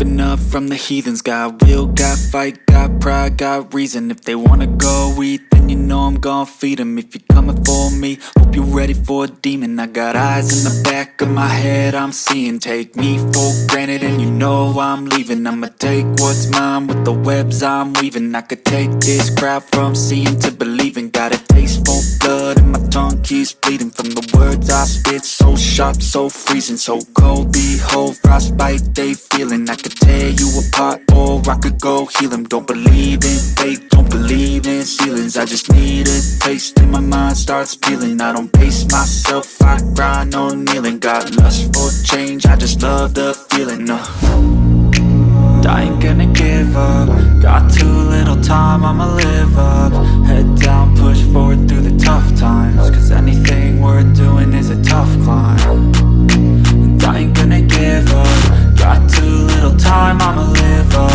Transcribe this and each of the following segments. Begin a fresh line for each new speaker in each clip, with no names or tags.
creeping up from the heathens. Got will, got fight, got pride, got reason. If they wanna go eat, then you know I'm gon' feed them. If you're coming for me, hope you're ready for a demon. I got eyes in the back of my head, I'm seeing. Take me for granted and you know I'm leaving. I'ma take what's mine with the webs I'm weaving. I could take this crowd from seeing to believing. Got a taste for blood and my tongue keeps bleeding from the words I spit. So sharp, so freezing, so cold. Behold, frostbite they feeling. I could tear you apart or I could go heal them. Don't believe in fate, don't believe in ceilings. I just need a taste and my mind starts peeling. I don't pace myself, I grind on kneeling. Got lust for change, I just love the feeling. I ain't gonna give up. Got too little time, I'ma live up. Head down, push forward through the tough times. Cause anything worth doing is a tough climb. And I ain't gonna give up. Got too little time, I'ma live up.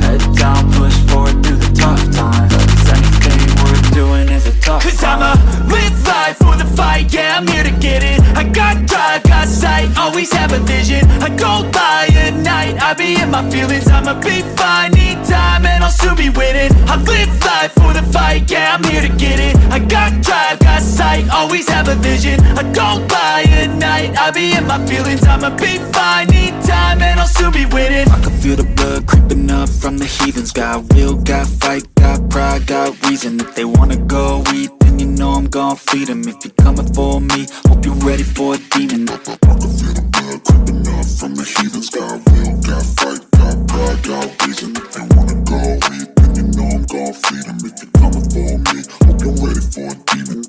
Head down, push forward through the tough times. Cause anything worth doing is a tough climb. Cause I'ma live life for the fight, yeah, I'm here to get it. I got drive, got sight, always have a vision. I go by at night, I be in my feelings. I'ma be fine, need time and I'll soon be winning. I live life for the fight, yeah, I'm here to get it. I got drive, got sight, always have a vision. I go by at night, I be in my feelings. I'ma be fine, need time and I'll soon be winning. I can feel the blood creeping up from the heathens. Got will, got fight, got pride, got reason. If they wanna go eat, then you know I'm gon' feed them. If you're coming for me, hope you're ready for a demon. I can feel the blood creeping up from the heathens. Got will, got fight, got pride, got reason. If they wanna go eat, then you know I'm gon' feed them. If you're coming for me, hope you're ready for a demon.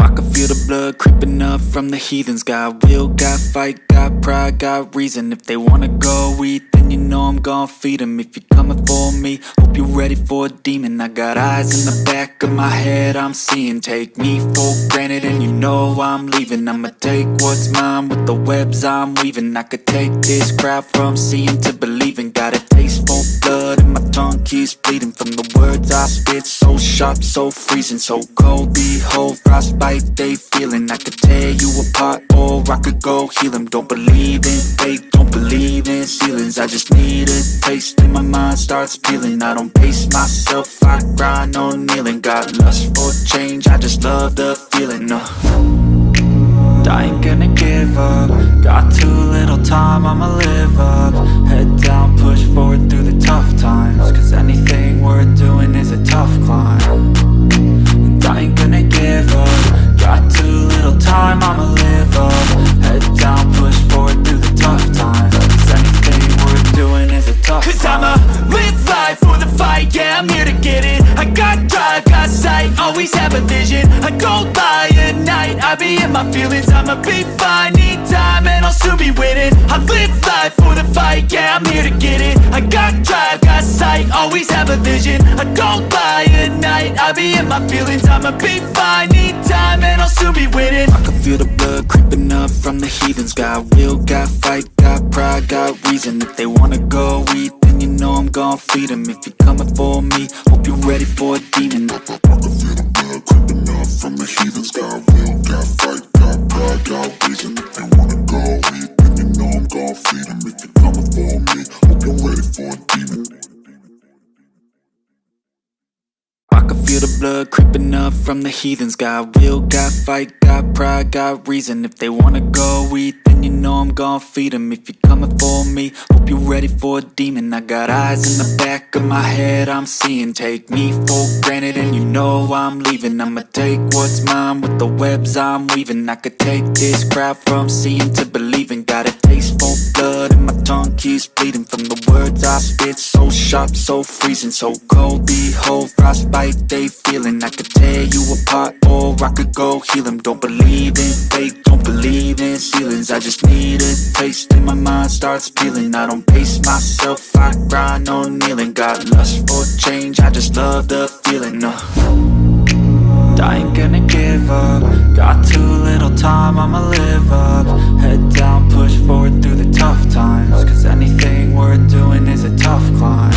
I can feel the blood creeping up from the heathens. Got will, got fight, got pride, got reason. If they wanna go eat, then you know I'm gon' feed them. If you're coming for me, hope you're ready for a demon. I got eyes in the back of my head, I'm seeing. Take me for granted and you know I'm leaving. I'ma take what's mine with the webs I'm weaving. I could take this crowd from seeing to believing. Got a taste for blood and my tongue keeps bleeding from the words I spit. So sharp, so freezing, so cold. Behold, frostbite they feeling. I could tear you apart or I could go heal them. Don't believe in fate, don't believe in ceilings. I just need a taste and my mind starts peeling. I don't pace myself, I grind on kneeling. Got lust for change, I just love the feeling. I ain't gonna give up. Got too little time, I'ma live up. Head down, push forward through the tough times. Cause anything worth doing is a tough climb. And I ain't gonna give up. Got too little time, I'ma live up. Head down, push forward through the tough times. Cause anything worth doing is a tough climb. Cause I'ma live life for the fight, yeah, I'm here to get it. I got drive, got sight, always have a vision. I go by at night, I be in my feelings. I'ma be fine, need time and I'll soon be winning. I live life for the fight, yeah, I'm here to get it. I got drive, got sight, always have a vision. I go by at night, I be in my feelings. I'ma be fine, need time and I'll soon be winning. I can feel the blood creeping up from the heathens. Got will, got fight, got pride, got reason. If they wanna go eat, then you know I'm gon' feed them. If you're coming for me, hope you're ready for a demon. I can feel the blood creeping up from the heathens. Got will, got fight, got pride, got reason. If they wanna go eat, then you know I'm gon' feed them. If you're coming for me, hope you're ready for a demon. I can feel the blood creeping up from the heathens. Got will, got fight, got pride, got reason. If they wanna go eat, then you know I'm gon' feed them. If you're coming for me, hope you're ready for a demon. I got eyes in the back of my head, I'm seeing. Take me for granted and you know I'm leaving. I'ma take what's mine with the webs I'm weaving. I could take this crowd from seeing to believing. Got a taste for blood and my tongue keeps bleeding from the words I spit. So sharp, so freezing, so cold. Behold, frostbite they feeling. I could tear you apart or I could go heal them. Don't believe in fate, don't believe in ceilings. I just need a taste and my mind starts peeling. I don't pace myself, I grind on kneeling. Got lust for change, I just love the feeling. I ain't gonna give up. Got too little time, I'ma live up. Head down, push forward through the tough times. Cause anything worth doing is a tough climb.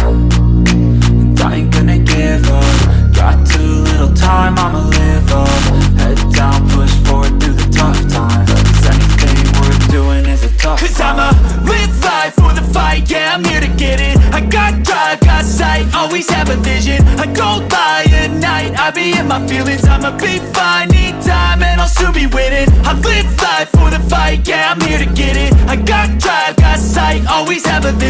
And I ain't gonna give up. Got too little time, I'ma live up. Head down, push forward through the tough times. Cause anything worth doing is a tough climb. Cause I'ma me and my feelings, I'ma be fine. Need time and I'll soon be winning. I live life for the fight, yeah, I'm here to get it. I got drive, got sight, always have a vision.